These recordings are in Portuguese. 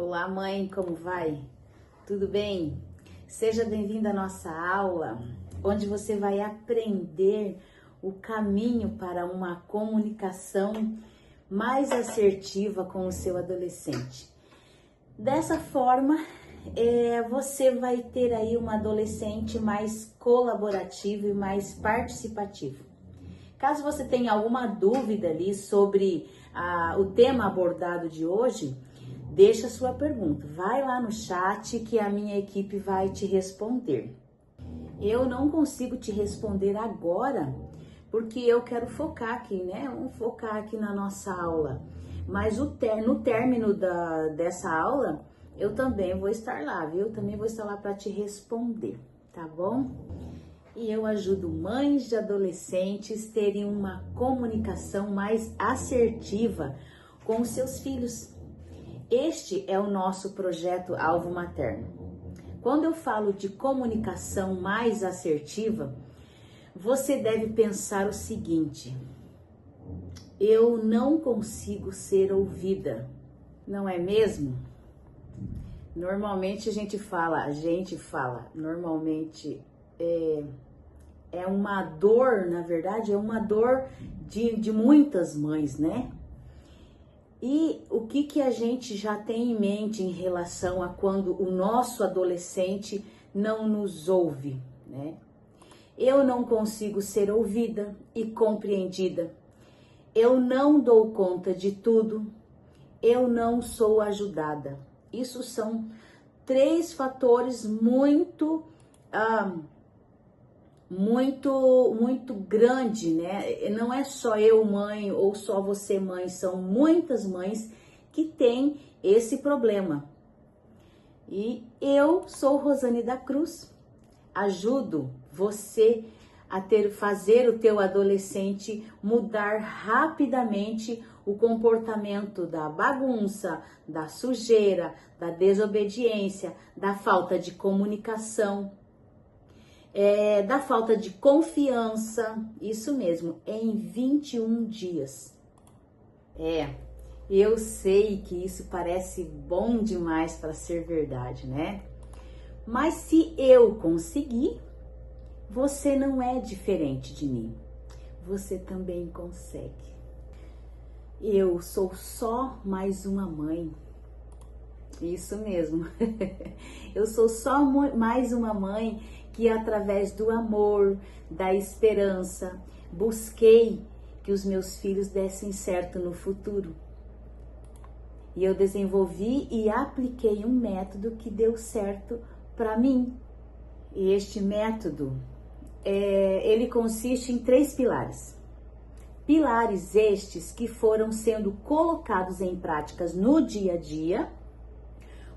Olá, mãe, como vai? Tudo bem? Seja bem-vinda à nossa aula, onde você vai aprender o caminho para uma comunicação mais assertiva com o seu adolescente. Dessa forma, você vai ter aí uma adolescente mais colaborativa e mais participativa. Caso você tenha alguma dúvida ali sobre o tema abordado de hoje, deixa sua pergunta, vai lá no chat que a minha equipe vai te responder. Eu não consigo te responder agora, porque eu quero focar aqui, né? Vamos focar aqui na nossa aula. Mas no término dessa aula, eu também vou estar lá, viu? Eu também vou estar lá para te responder, tá bom? E eu ajudo mães de adolescentes terem uma comunicação mais assertiva com os seus filhos. Este é o nosso projeto Alvo Materno. Quando eu falo de comunicação mais assertiva, você deve pensar o seguinte: eu não consigo ser ouvida, não é mesmo? Normalmente a gente fala, normalmente é uma dor, na verdade, é uma dor de muitas mães, né? E o que a gente já tem em mente em relação a quando o nosso adolescente não nos ouve, né? Eu não consigo ser ouvida e compreendida. Eu não dou conta de tudo. Eu não sou ajudada. Isso são três fatores muito grande, né? Não é só eu, mãe, ou só você, mãe, são muitas mães que têm esse problema. E eu sou Rosane da Cruz, ajudo você a fazer o teu adolescente mudar rapidamente o comportamento da bagunça, da sujeira, da desobediência, da falta de comunicação, da falta de confiança, isso mesmo, em 21 dias. Eu sei que isso parece bom demais para ser verdade, né? Mas se eu conseguir, você não é diferente de mim. Você também consegue. Eu sou só mais uma mãe. Isso mesmo. Eu sou só mais uma mãe que, através do amor, da esperança, busquei que os meus filhos dessem certo no futuro. E eu desenvolvi e apliquei um método que deu certo para mim. E este método, ele consiste em 3 pilares. Pilares estes que foram sendo colocados em práticas no dia a dia,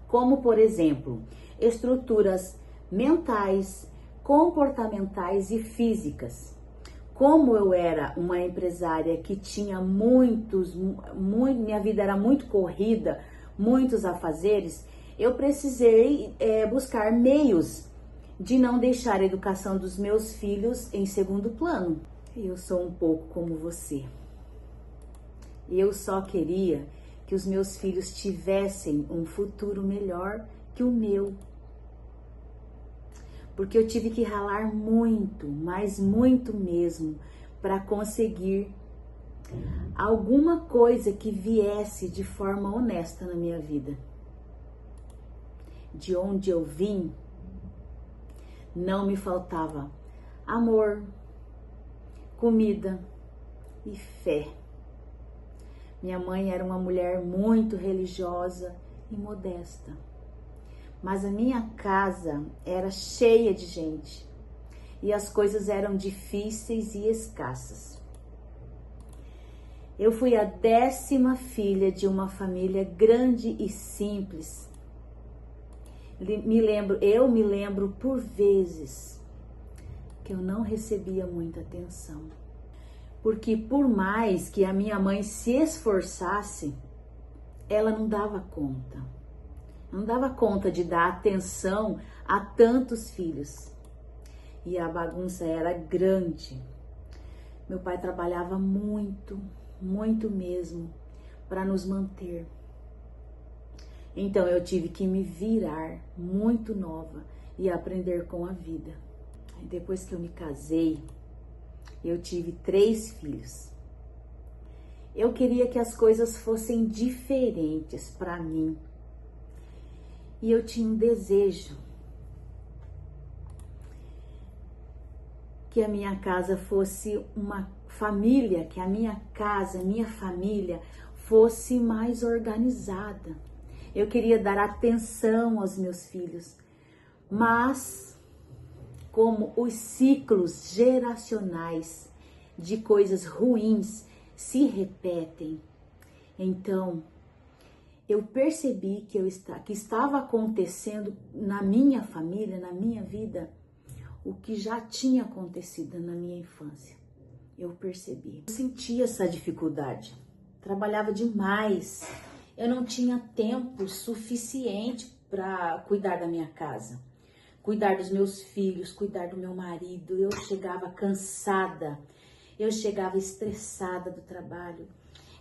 como, por exemplo, estruturas mentais, comportamentais e físicas. Como eu era uma empresária que tinha minha vida era muito corrida, muitos afazeres, eu precisei buscar meios de não deixar a educação dos meus filhos em segundo plano. Eu sou um pouco como você. Eu só queria que os meus filhos tivessem um futuro melhor que o meu. Porque eu tive que ralar muito, mas muito mesmo, para conseguir alguma coisa que viesse de forma honesta na minha vida. De onde eu vim, não me faltava amor, comida e fé. Minha mãe era uma mulher muito religiosa e modesta. Mas a minha casa era cheia de gente e as coisas eram difíceis e escassas. Eu fui a 10ª filha de uma família grande e simples. Eu me lembro por vezes que eu não recebia muita atenção. Porque por mais que a minha mãe se esforçasse, ela não dava conta. Não dava conta de dar atenção a tantos filhos. E a bagunça era grande. Meu pai trabalhava muito, muito mesmo, para nos manter. Então eu tive que me virar muito nova e aprender com a vida. Aí, depois que eu me casei, eu tive 3 filhos. Eu queria que as coisas fossem diferentes para mim. E eu tinha um desejo que a minha casa fosse uma família, que a minha casa, a minha família fosse mais organizada. Eu queria dar atenção aos meus filhos, mas como os ciclos geracionais de coisas ruins se repetem, então eu percebi que estava acontecendo na minha família, na minha vida, o que já tinha acontecido na minha infância. Eu percebi. Eu sentia essa dificuldade. Trabalhava demais. Eu não tinha tempo suficiente para cuidar da minha casa, cuidar dos meus filhos, cuidar do meu marido. Eu chegava cansada, eu chegava estressada do trabalho.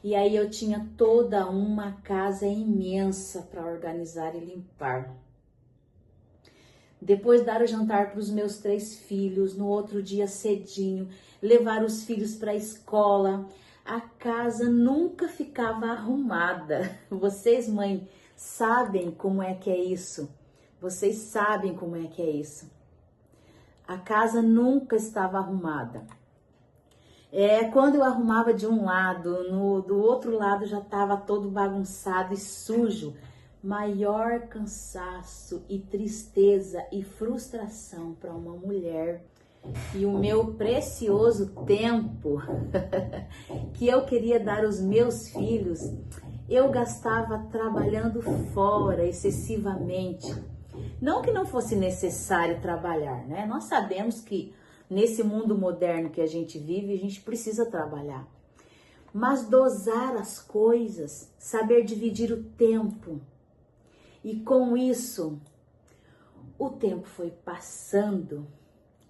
E aí eu tinha toda uma casa imensa para organizar e limpar. Depois dar o jantar para os meus 3 filhos, no outro dia cedinho, levar os filhos para a escola. A casa nunca ficava arrumada. Vocês, mãe, sabem como é que é isso. Vocês sabem como é que é isso. A casa nunca estava arrumada. Quando eu arrumava de um lado, do outro lado já estava todo bagunçado e sujo. Maior cansaço e tristeza e frustração para uma mulher. E o meu precioso tempo que eu queria dar aos meus filhos, eu gastava trabalhando fora excessivamente. Não que não fosse necessário trabalhar, né? Nós sabemos que nesse mundo moderno que a gente vive, a gente precisa trabalhar. Mas dosar as coisas, saber dividir o tempo. E com isso, o tempo foi passando,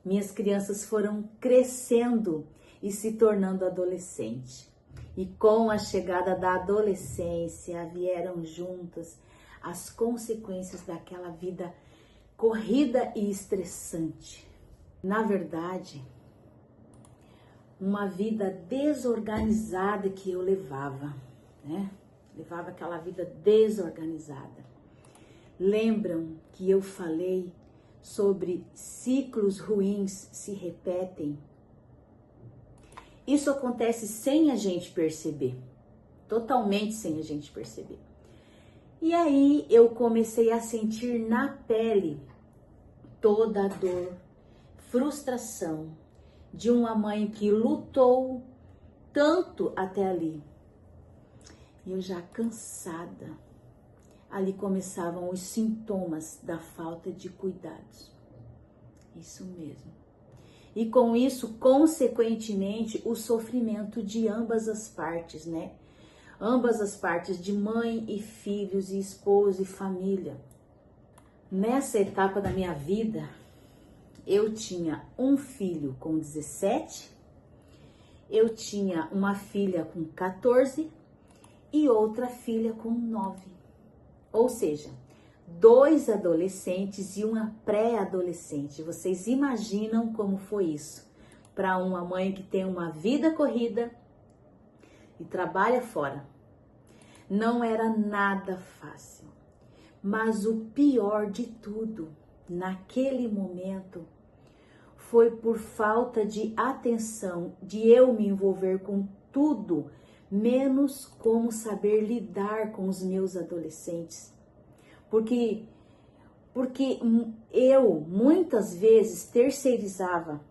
minhas crianças foram crescendo e se tornando adolescentes. E com a chegada da adolescência, vieram juntas as consequências daquela vida corrida e estressante. Na verdade, uma vida desorganizada que eu levava, né? Levava aquela vida desorganizada. Lembram que eu falei sobre ciclos ruins se repetem? Isso acontece sem a gente perceber, totalmente sem a gente perceber. E aí eu comecei a sentir na pele toda a dor, frustração de uma mãe que lutou tanto até ali. Eu já cansada. Ali começavam os sintomas da falta de cuidados. Isso mesmo. E com isso, consequentemente, o sofrimento de ambas as partes, né? Ambas as partes, de mãe e filhos, e esposo e família. Nessa etapa da minha vida, eu tinha um filho com 17, eu tinha uma filha com 14 e outra filha com 9. Ou seja, 2 adolescentes e uma pré-adolescente. Vocês imaginam como foi isso? Para uma mãe que tem uma vida corrida e trabalha fora. Não era nada fácil. Mas o pior de tudo, naquele momento, foi por falta de atenção, de eu me envolver com tudo, menos como saber lidar com os meus adolescentes. Porque eu, muitas vezes, terceirizava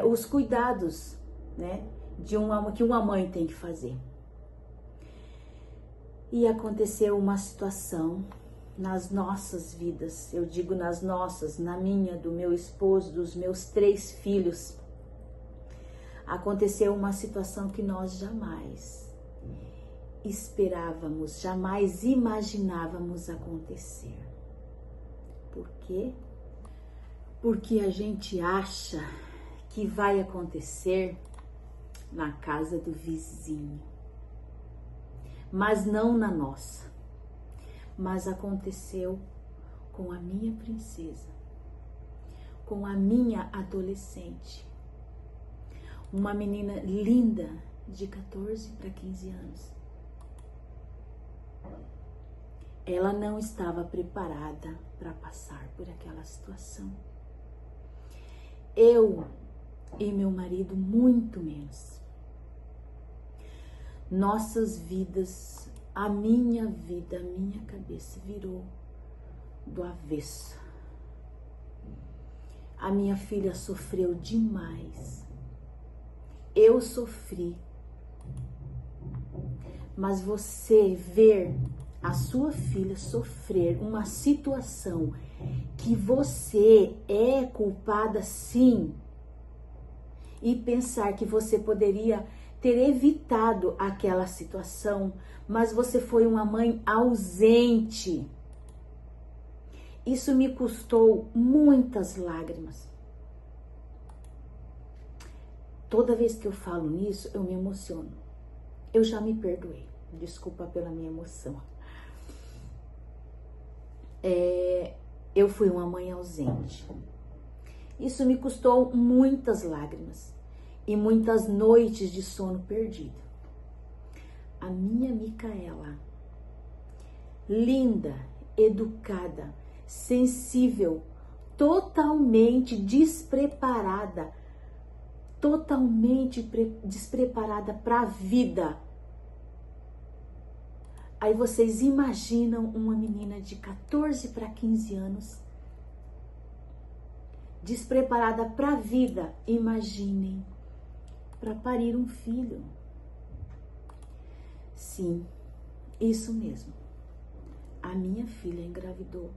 os cuidados, né, que uma mãe tem que fazer. E aconteceu uma situação nas nossas vidas, eu digo nas nossas, na minha, do meu esposo, dos meus 3 filhos. Aconteceu uma situação que nós jamais esperávamos, jamais imaginávamos acontecer. Por quê? Porque a gente acha que vai acontecer na casa do vizinho, mas não na nossa. mas aconteceu com a minha princesa, com a minha adolescente, uma menina linda de 14 para 15 anos. Ela não estava preparada para passar por aquela situação. Eu e meu marido muito menos. Nossas vidas, a minha vida, a minha cabeça virou do avesso. A minha filha sofreu demais. Eu sofri. Mas você ver a sua filha sofrer uma situação que você é culpada, sim, e pensar que você poderia ter evitado aquela situação, mas você foi uma mãe ausente. Isso me custou muitas lágrimas. Toda vez que eu falo nisso, eu me emociono. Eu já me perdoei. Desculpa pela minha emoção. Eu fui uma mãe ausente. Isso me custou muitas lágrimas e muitas noites de sono perdido. A minha Micaela, linda, educada, sensível, totalmente despreparada para a vida. Aí vocês imaginam uma menina de 14 para 15 anos, despreparada para a vida, imaginem, para parir um filho. Sim, isso mesmo. A minha filha engravidou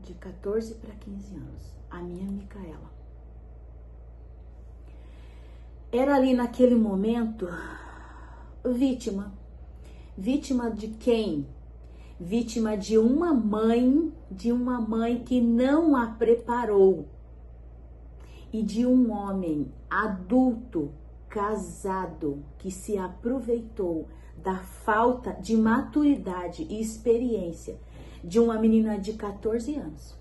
de 14 para 15 anos, a minha Micaela. Era ali naquele momento vítima. Vítima de quem? Vítima de uma mãe que não a preparou. E de um homem adulto, casado, que se aproveitou da falta de maturidade e experiência de uma menina de 14 anos.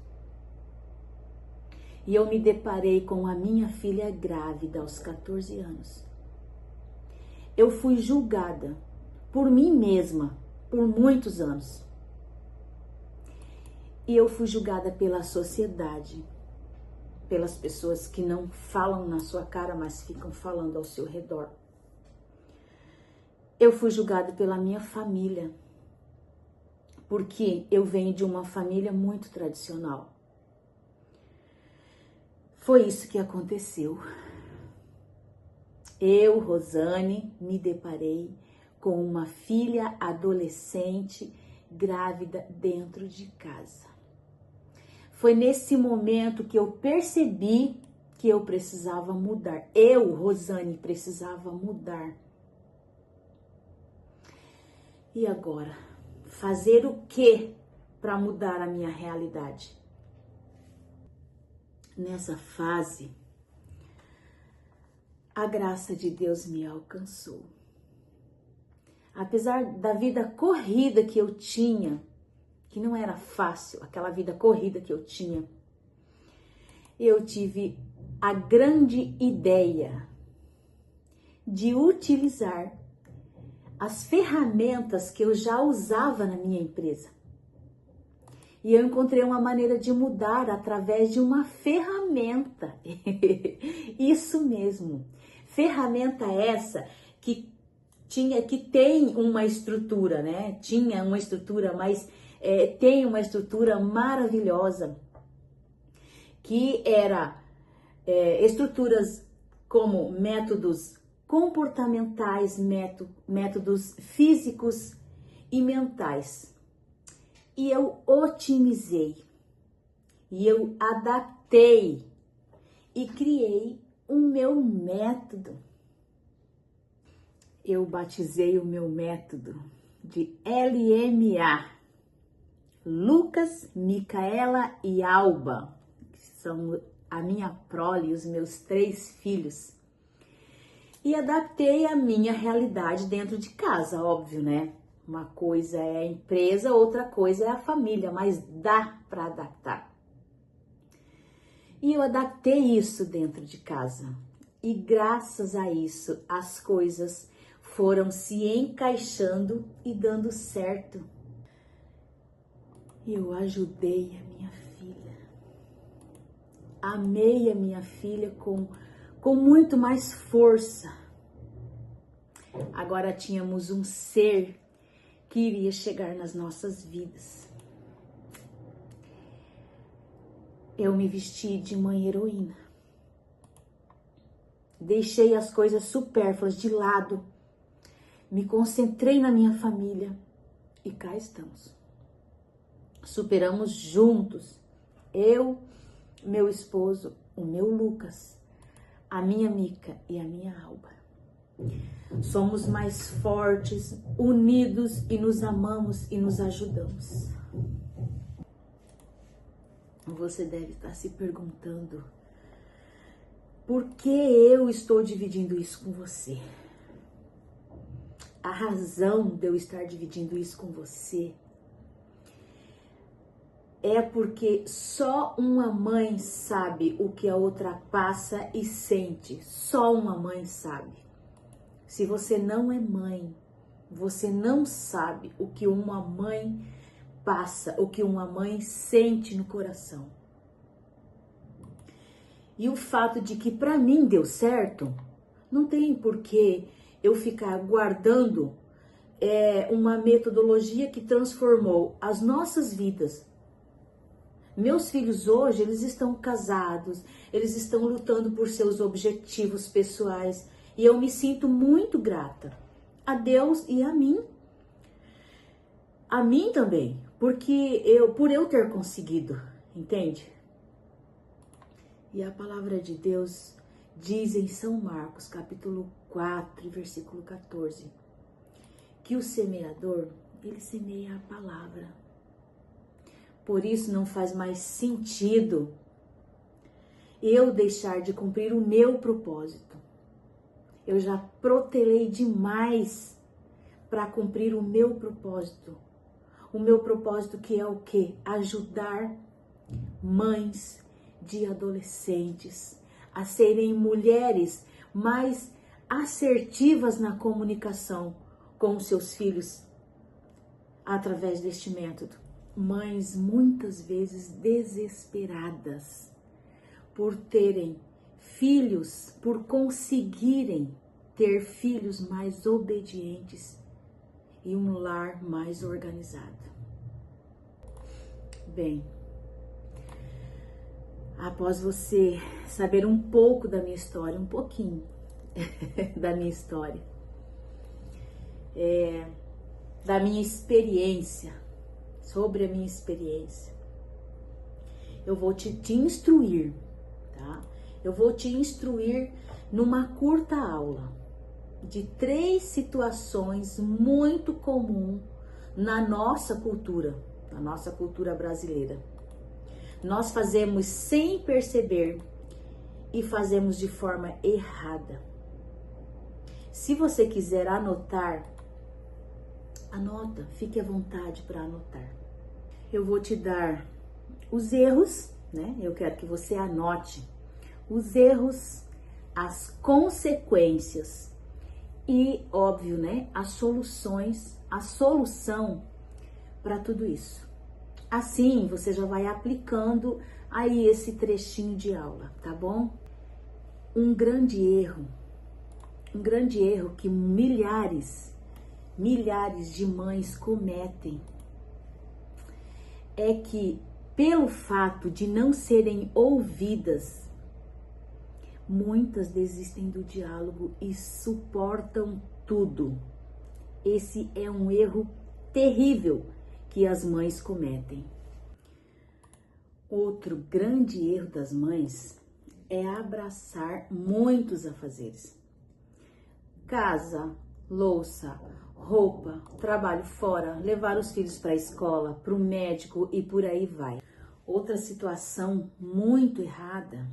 E eu me deparei com a minha filha grávida aos 14 anos. Eu fui julgada por mim mesma por muitos anos. E eu fui julgada pela sociedade, pelas pessoas que não falam na sua cara, mas ficam falando ao seu redor. Eu fui julgada pela minha família, porque eu venho de uma família muito tradicional. Foi isso que aconteceu. Eu, Rosane, me deparei com uma filha adolescente grávida dentro de casa. Foi nesse momento que eu percebi que eu precisava mudar. Eu, Rosane, precisava mudar. E agora? Fazer o que para mudar a minha realidade? Nessa fase, a graça de Deus me alcançou. Apesar da vida corrida que eu tinha, que não era fácil, aquela vida corrida que eu tinha, eu tive a grande ideia de utilizar as ferramentas que eu já usava na minha empresa. E eu encontrei uma maneira de mudar através de uma ferramenta. Isso mesmo. Ferramenta essa que tem uma estrutura, né? Tinha uma estrutura, mas tem uma estrutura maravilhosa, que era estruturas como métodos comportamentais, métodos físicos e mentais. E eu otimizei, e eu adaptei e criei o meu método. Eu batizei o meu método de LMA, Lucas, Micaela e Alba, que são a minha prole, os meus 3 filhos. E adaptei a minha realidade dentro de casa, óbvio, né? Uma coisa é a empresa, outra coisa é a família, mas dá para adaptar. E eu adaptei isso dentro de casa. E graças a isso, as coisas foram se encaixando e dando certo. Eu ajudei a minha filha. Amei a minha filha com muito mais força. Agora tínhamos um ser que iria chegar nas nossas vidas. Eu me vesti de mãe heroína. Deixei as coisas supérfluas de lado. Me concentrei na minha família. E cá estamos. Superamos juntos. Eu, meu esposo, o meu Lucas, a minha Mica e a minha Alba. Somos mais fortes, unidos e nos amamos e nos ajudamos. Você deve estar se perguntando: por que eu estou dividindo isso com você? A razão de eu estar dividindo isso com você é porque só uma mãe sabe o que a outra passa e sente. Só uma mãe sabe. Se você não é mãe, você não sabe o que uma mãe passa, o que uma mãe sente no coração. E o fato de que para mim deu certo, não tem por que eu ficar guardando uma metodologia que transformou as nossas vidas. Meus filhos hoje, eles estão casados, eles estão lutando por seus objetivos pessoais e eu me sinto muito grata a Deus e a mim. A mim também, porque por eu ter conseguido, entende? E a palavra de Deus diz em São Marcos, capítulo 4, versículo 14, que o semeador, ele semeia a palavra. Por isso não faz mais sentido eu deixar de cumprir o meu propósito. Eu já protelei demais para cumprir o meu propósito. O meu propósito que é o quê? Ajudar mães de adolescentes a serem mulheres mais assertivas na comunicação com os seus filhos através deste método. Mães muitas vezes desesperadas por terem filhos, por conseguirem ter filhos mais obedientes e um lar mais organizado. Bem, após você saber um pouco da minha história, um pouquinho da minha história, da minha experiência, sobre a minha experiência, eu vou te instruir, tá? Eu vou te instruir numa curta aula de 3 situações muito comuns na nossa cultura brasileira. Nós fazemos sem perceber e fazemos de forma errada. Se você quiser anotar, anota, fique à vontade para anotar. Eu vou te dar os erros, né? Eu quero que você anote os erros, as consequências e, óbvio, né? As soluções, a solução para tudo isso. Assim, você já vai aplicando aí esse trechinho de aula, tá bom? Um grande erro que milhares de mães cometem é que, pelo fato de não serem ouvidas, muitas desistem do diálogo e suportam tudo. Esse é um erro terrível que as mães cometem. Outro grande erro das mães é abraçar muitos afazeres. Casa, louça, roupa, trabalho fora, levar os filhos para a escola, para o médico e por aí vai. Outra situação muito errada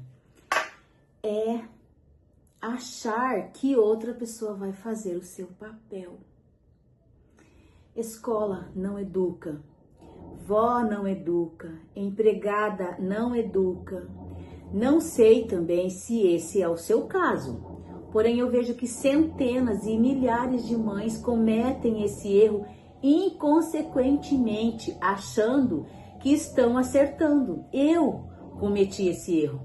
é achar que outra pessoa vai fazer o seu papel. Escola não educa, vó não educa, empregada não educa. Não sei também se esse é o seu caso, porém eu vejo que centenas e milhares de mães cometem esse erro inconsequentemente, achando que estão acertando. Eu cometi esse erro.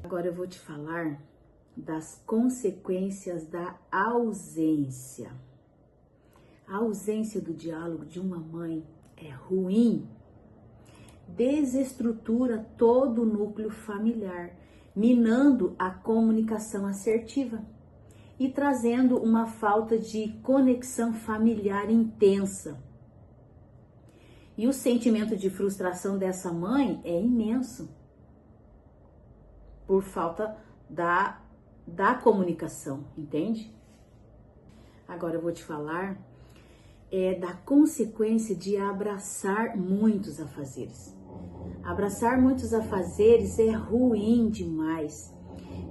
Agora eu vou te falar das consequências da ausência. A ausência do diálogo de uma mãe é ruim. Desestrutura todo o núcleo familiar, minando a comunicação assertiva e trazendo uma falta de conexão familiar intensa. E o sentimento de frustração dessa mãe é imenso por falta da comunicação, entende? Agora eu vou te falar da consequência de abraçar muitos afazeres. Abraçar muitos afazeres é ruim demais.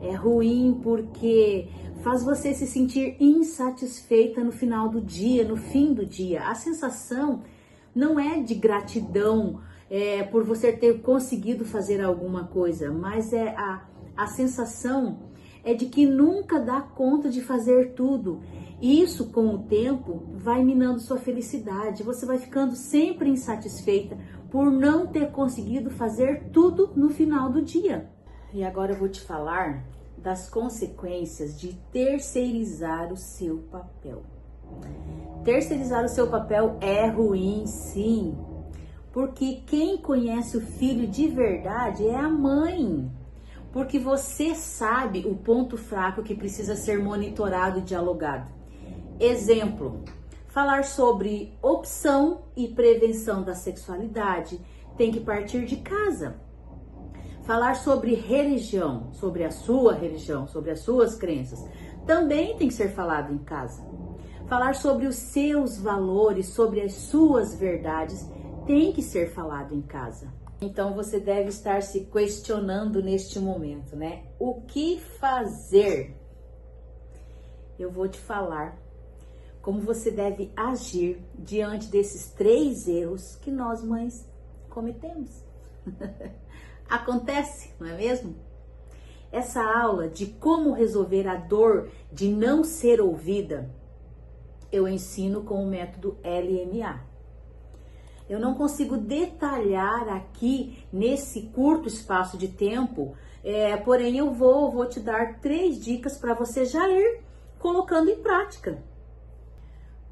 É ruim porque faz você se sentir insatisfeita no final do dia, no fim do dia. A sensação não é de gratidão por você ter conseguido fazer alguma coisa, mas a sensação é de que nunca dá conta de fazer tudo. E isso, com o tempo, vai minando sua felicidade. Você vai ficando sempre insatisfeita por não ter conseguido fazer tudo no final do dia. E agora eu vou te falar das consequências de terceirizar o seu papel. Terceirizar o seu papel é ruim, sim, porque quem conhece o filho de verdade é a mãe. Porque você sabe o ponto fraco que precisa ser monitorado e dialogado. Exemplo, falar sobre opção e prevenção da sexualidade tem que partir de casa. Falar sobre religião, sobre a sua religião, sobre as suas crenças, também tem que ser falado em casa. Falar sobre os seus valores, sobre as suas verdades, tem que ser falado em casa. Então você deve estar se questionando neste momento, né? O que fazer? Eu vou te falar como você deve agir diante desses 3 erros que nós mães cometemos. Acontece, não é mesmo? Essa aula de como resolver a dor de não ser ouvida, eu ensino com o método LMA. Eu não consigo detalhar aqui nesse curto espaço de tempo, porém eu vou te dar 3 dicas para você já ir colocando em prática.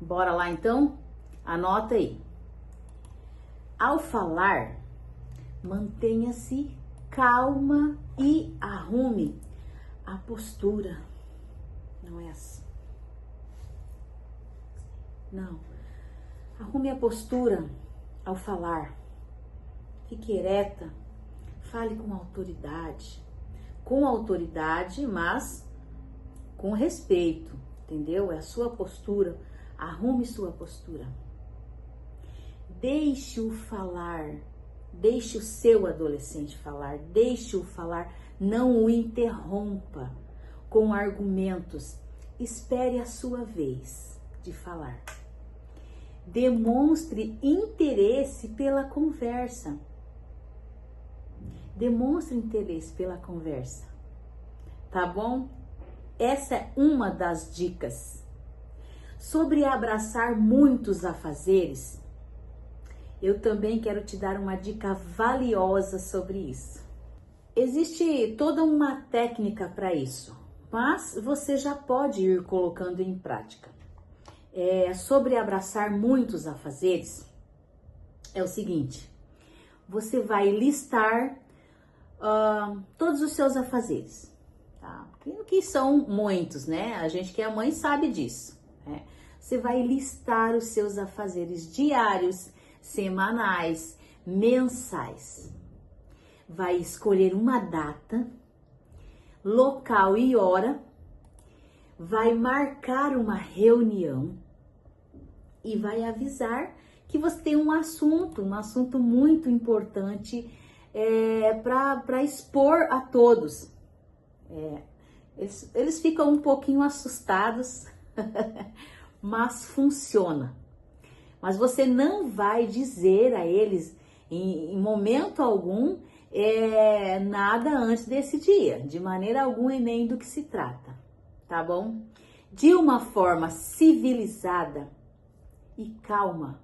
Bora lá então? Anota aí. Ao falar, mantenha-se calma e arrume a postura. Não é assim. Não. Arrume a postura ao falar. Fique ereta. Fale com autoridade. Com autoridade, mas com respeito. Entendeu? É a sua postura. Arrume sua postura. Deixe-o falar. Deixe o seu adolescente falar. Deixe-o falar. Não o interrompa com argumentos. Espere a sua vez de falar. Demonstre interesse pela conversa. Demonstre interesse pela conversa. Tá bom? Essa é uma das dicas. Sobre abraçar muitos afazeres, eu também quero te dar uma dica valiosa sobre isso. Existe toda uma técnica para isso, mas você já pode ir colocando em prática. Sobre abraçar muitos afazeres, é o seguinte: você vai listar todos os seus afazeres, tá? Que são muitos, né? A gente que é mãe sabe disso. Você vai listar os seus afazeres diários, semanais, mensais. Vai escolher uma data, local e hora, vai marcar uma reunião e vai avisar que você tem um assunto muito importante para expor a todos. Eles ficam um pouquinho assustados, mas funciona. Mas você não vai dizer a eles em momento algum nada antes desse dia, de maneira alguma e nem do que se trata, tá bom? De uma forma civilizada e calma,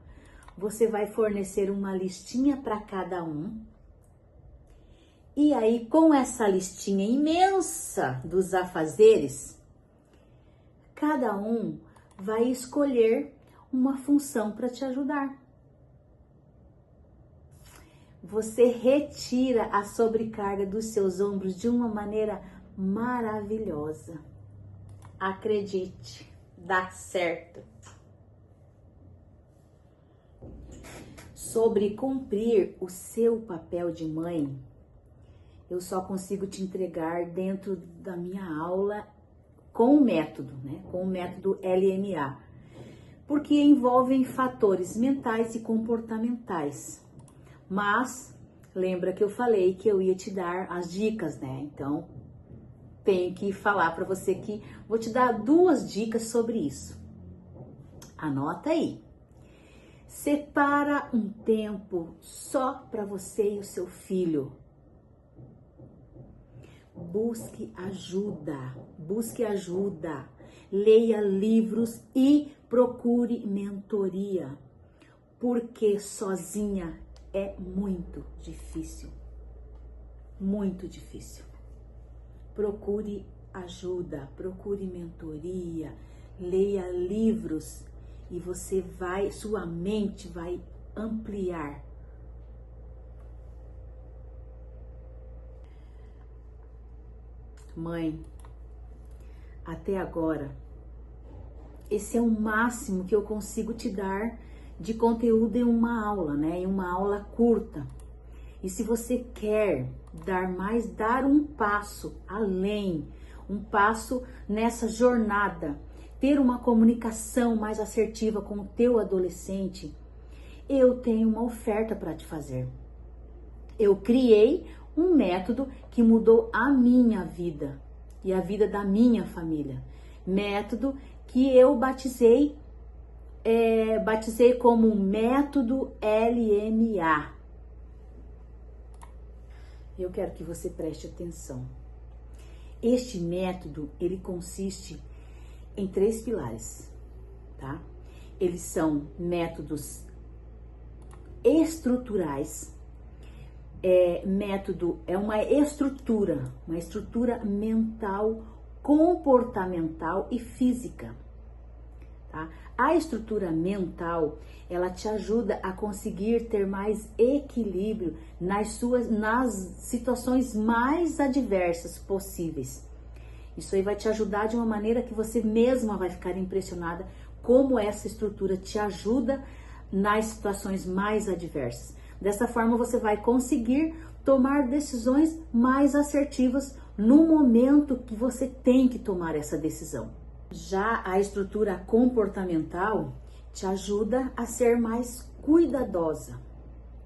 você vai fornecer uma listinha para cada um. E aí, com essa listinha imensa dos afazeres, cada um vai escolher uma função para te ajudar. Você retira a sobrecarga dos seus ombros de uma maneira maravilhosa. Acredite, dá certo. Sobre cumprir o seu papel de mãe, eu só consigo te entregar dentro da minha aula com o método, né? Com o método LMA, porque envolvem fatores mentais e comportamentais. Mas lembra que eu falei que eu ia te dar as dicas, né? Então tenho que falar para você que vou te dar 2 dicas sobre isso. Anota aí. Separa um tempo só para você e o seu filho. Busque ajuda, leia livros e procure mentoria, porque sozinha é muito difícil, muito difícil. Procure ajuda, procure mentoria, leia livros e sua mente vai ampliar. Mãe, até agora, esse é o máximo que eu consigo te dar de conteúdo em uma aula, né? Em uma aula curta. E se você quer dar um passo além, um passo nessa jornada, ter uma comunicação mais assertiva com o teu adolescente, eu tenho uma oferta para te fazer. Eu criei um método que mudou a minha vida e a vida da minha família. Método que eu batizei como método LMA. Eu quero que você preste atenção. Este método, ele consiste em 3 pilares, tá? Eles são métodos estruturais. Método é uma estrutura mental, comportamental e física, tá? A estrutura mental, ela te ajuda a conseguir ter mais equilíbrio nas situações mais adversas possíveis. Isso aí vai te ajudar de uma maneira que você mesma vai ficar impressionada como essa estrutura te ajuda nas situações mais adversas. Dessa forma, você vai conseguir tomar decisões mais assertivas no momento que você tem que tomar essa decisão. Já a estrutura comportamental te ajuda a ser mais cuidadosa,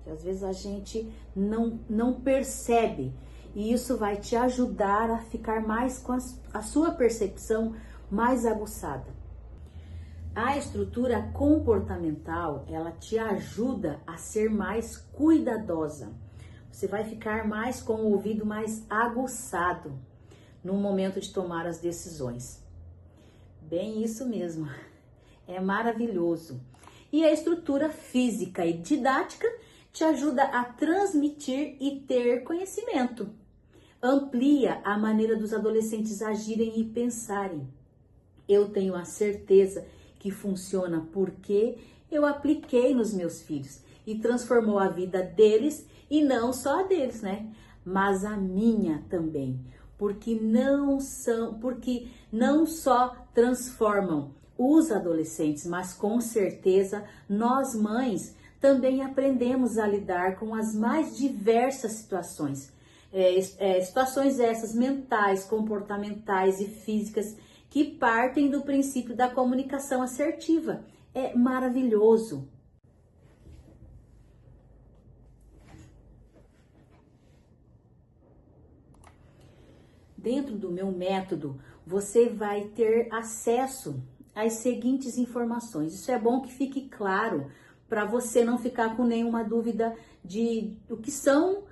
que às vezes a gente não percebe, e isso vai te ajudar a ficar mais com a sua percepção mais aguçada. A estrutura comportamental, ela te ajuda a ser mais cuidadosa. Você vai ficar mais com o ouvido mais aguçado no momento de tomar as decisões. Bem, isso mesmo. É maravilhoso. E a estrutura física e didática te ajuda a transmitir e ter conhecimento. Amplia a maneira dos adolescentes agirem e pensarem. Eu tenho a certeza que funciona porque eu apliquei nos meus filhos e transformou a vida deles, e não só a deles, né? Mas a minha também, porque não só transformam os adolescentes, mas com certeza nós mães também aprendemos a lidar com as mais diversas situações. Situações essas mentais, comportamentais e físicas que partem do princípio da comunicação assertiva. É maravilhoso. Dentro do meu método, você vai ter acesso as seguintes informações. Isso é bom que fique claro para você não ficar com nenhuma dúvida de o que são,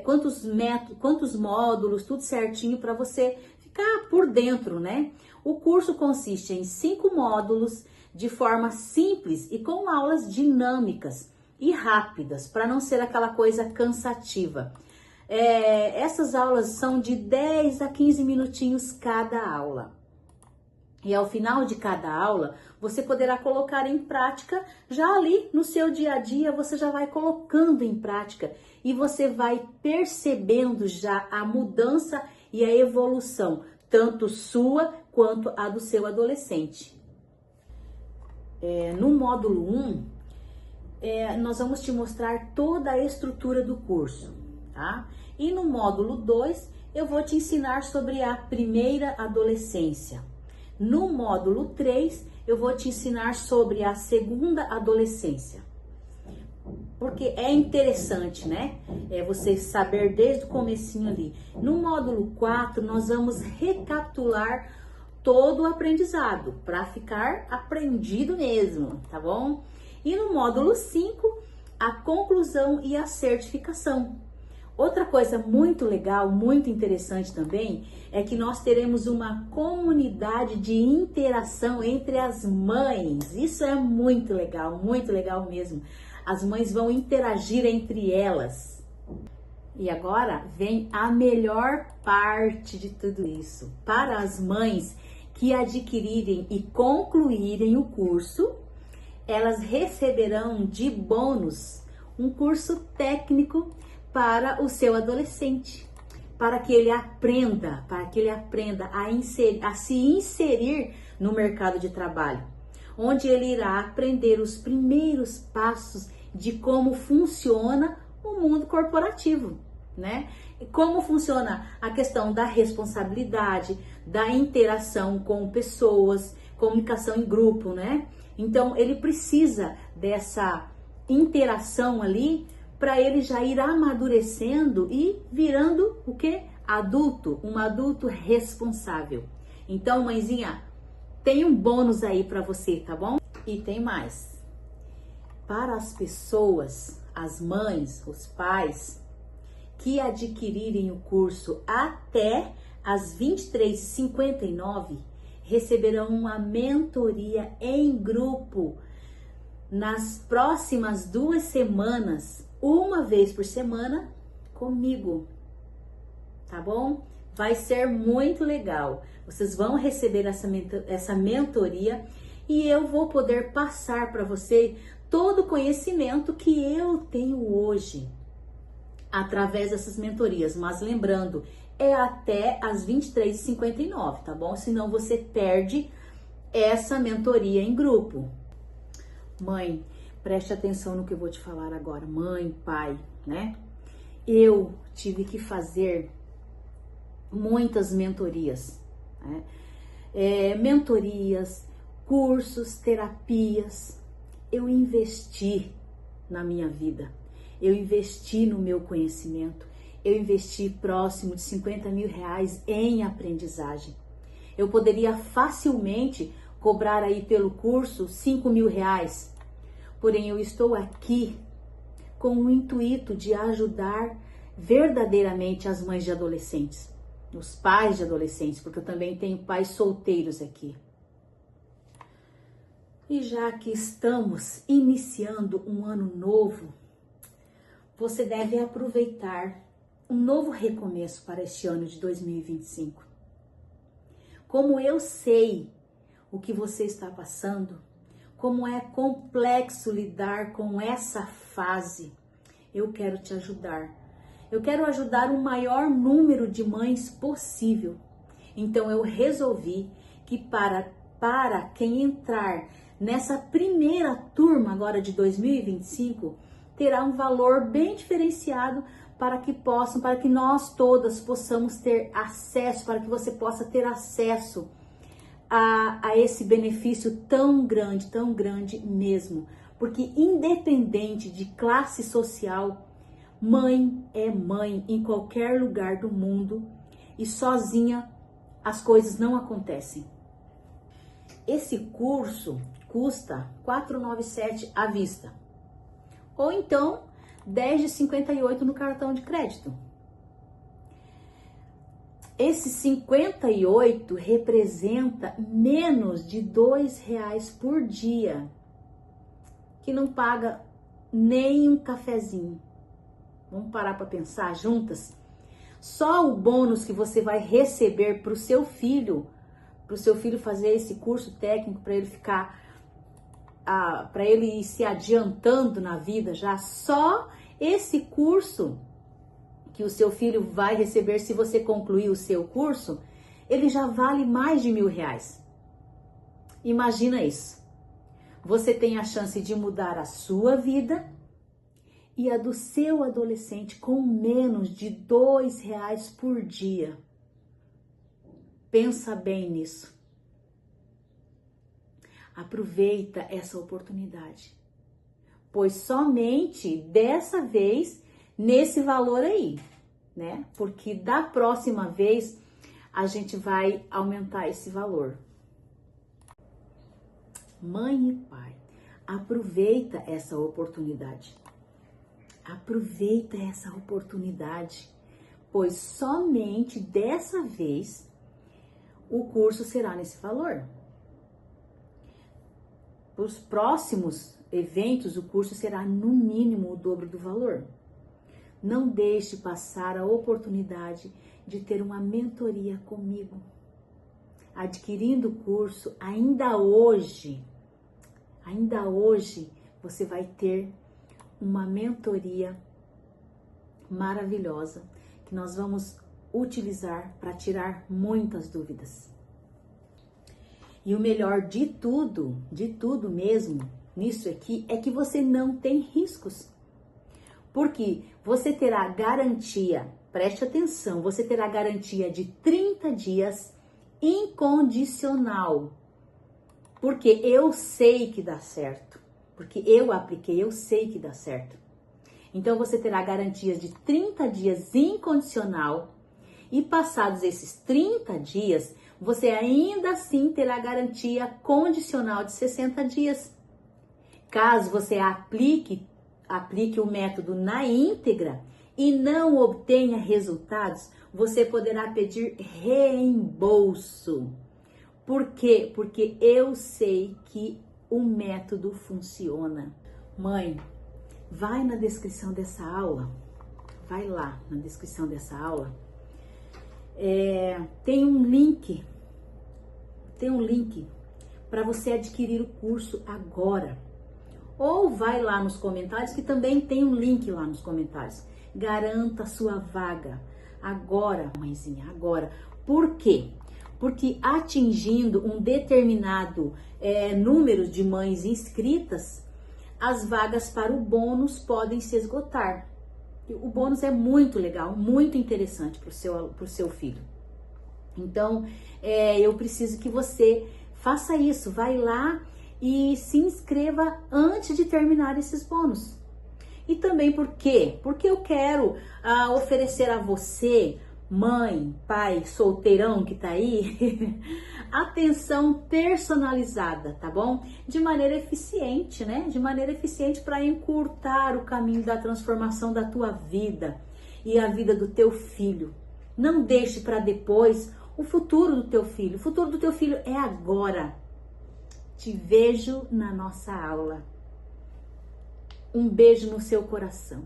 quantos métodos, quantos módulos, tudo certinho para você ficar por dentro, né? O curso consiste em 5 módulos de forma simples e com aulas dinâmicas e rápidas, para não ser aquela coisa cansativa. Essas aulas são de 10 a 15 minutinhos cada aula. E ao final de cada aula, você poderá colocar em prática, já ali no seu dia a dia, você já vai colocando em prática e você vai percebendo já a mudança e a evolução, tanto sua quanto a do seu adolescente. No módulo 1, nós vamos te mostrar toda a estrutura do curso, tá? E no módulo 2, eu vou te ensinar sobre a primeira adolescência. No módulo 3, eu vou te ensinar sobre a segunda adolescência. Porque é interessante, né? Você saber desde o comecinho ali. No módulo 4, nós vamos recapitular todo o aprendizado, para ficar aprendido mesmo, tá bom? E no módulo 5, a conclusão e a certificação. Outra coisa muito legal, muito interessante também, é que nós teremos uma comunidade de interação entre as mães. Isso é muito legal mesmo. As mães vão interagir entre elas. E agora vem a melhor parte de tudo isso. Para as mães que adquirirem e concluírem o curso, elas receberão de bônus um curso técnico para o seu adolescente, para que ele aprenda a se inserir no mercado de trabalho, onde ele irá aprender os primeiros passos de como funciona o mundo corporativo, né? E como funciona a questão da responsabilidade, da interação com pessoas, comunicação em grupo, né? Então, ele precisa dessa interação ali para ele já ir amadurecendo e virando o quê? Adulto, um adulto responsável. Então, mãezinha, tem um bônus aí para você, tá bom? E tem mais. Para as pessoas, as mães, os pais, que adquirirem o curso até as 23h59, receberão uma mentoria em grupo nas próximas 2 semanas, uma vez por semana, comigo, tá bom? Vai ser muito legal. Vocês vão receber essa mentoria e eu vou poder passar para você todo o conhecimento que eu tenho hoje através dessas mentorias. Mas lembrando, é até as 23h59, tá bom? Senão você perde essa mentoria em grupo. Mãe, preste atenção no que eu vou te falar agora. Mãe, pai, né? Eu tive que fazer muitas mentorias, né? Mentorias, cursos, terapias. Eu investi na minha vida. Eu investi no meu conhecimento. Eu investi próximo de 50 mil reais em aprendizagem. Eu poderia facilmente cobrar aí pelo curso 5 mil reais. Porém, eu estou aqui com o intuito de ajudar verdadeiramente as mães de adolescentes, os pais de adolescentes, porque eu também tenho pais solteiros aqui. E já que estamos iniciando um ano novo, você deve aproveitar um novo recomeço para este ano de 2025. Como eu sei o que você está passando, como é complexo lidar com essa fase, eu quero te ajudar. Eu quero ajudar o maior número de mães possível. Então eu resolvi que para quem entrar nessa primeira turma agora de 2025, terá um valor bem diferenciado para que nós todas possamos ter acesso, para que você possa ter acesso a esse benefício tão grande mesmo. Porque independente de classe social, mãe é mãe em qualquer lugar do mundo e sozinha as coisas não acontecem. esse curso custa R$ 497 à vista. Ou então, 10 de 58 no cartão de crédito. Esse 58 representa menos de R$ 2 por dia, que não paga nem um cafezinho. Vamos parar para pensar juntas? Só o bônus que você vai receber para o seu filho fazer esse curso técnico, para ele ficar, para ele ir se adiantando na vida já, só esse curso que o seu filho vai receber se você concluir o seu curso, ele já vale mais de R$ 1.000. Imagina isso. Você tem a chance de mudar a sua vida e a do seu adolescente com menos de R$ 2 por dia. Pensa bem nisso. Aproveita essa oportunidade, pois somente dessa vez nesse valor aí, né? Porque da próxima vez a gente vai aumentar esse valor. Mãe e pai, aproveita essa oportunidade. Aproveita essa oportunidade, pois somente dessa vez o curso será nesse valor. Para os próximos eventos, o curso será no mínimo o dobro do valor. Não deixe passar a oportunidade de ter uma mentoria comigo. Adquirindo o curso, ainda hoje, você vai ter uma mentoria maravilhosa que nós vamos utilizar para tirar muitas dúvidas. E o melhor de tudo mesmo, nisso aqui, é que você não tem riscos. Porque você terá garantia, preste atenção, você terá garantia de 30 dias incondicional. Porque eu sei que dá certo. Porque eu apliquei, eu sei que dá certo. Então você terá garantias de 30 dias incondicional. E passados esses 30 dias, você ainda assim terá garantia condicional de 60 dias. Caso você aplique o método na íntegra e não obtenha resultados, você poderá pedir reembolso. Por quê? Porque eu sei que o método funciona. Mãe, vai na descrição dessa aula, vai lá na descrição dessa aula. Tem um link para você adquirir o curso agora. Ou vai lá nos comentários, que também tem um link lá nos comentários. Garanta a sua vaga agora, mãezinha, agora. Por quê? Porque atingindo um determinado número de mães inscritas, as vagas para o bônus podem se esgotar. O bônus é muito legal, muito interessante para o seu filho. Então, eu preciso que você faça isso. Vai lá e se inscreva antes de terminar esses bônus. E também por quê? Porque eu quero oferecer a você, mãe, pai, solteirão que tá aí, atenção personalizada, tá bom? De maneira eficiente, né? De maneira eficiente para encurtar o caminho da transformação da tua vida e a vida do teu filho. Não deixe para depois o futuro do teu filho. O futuro do teu filho é agora. Te vejo na nossa aula. Um beijo no seu coração.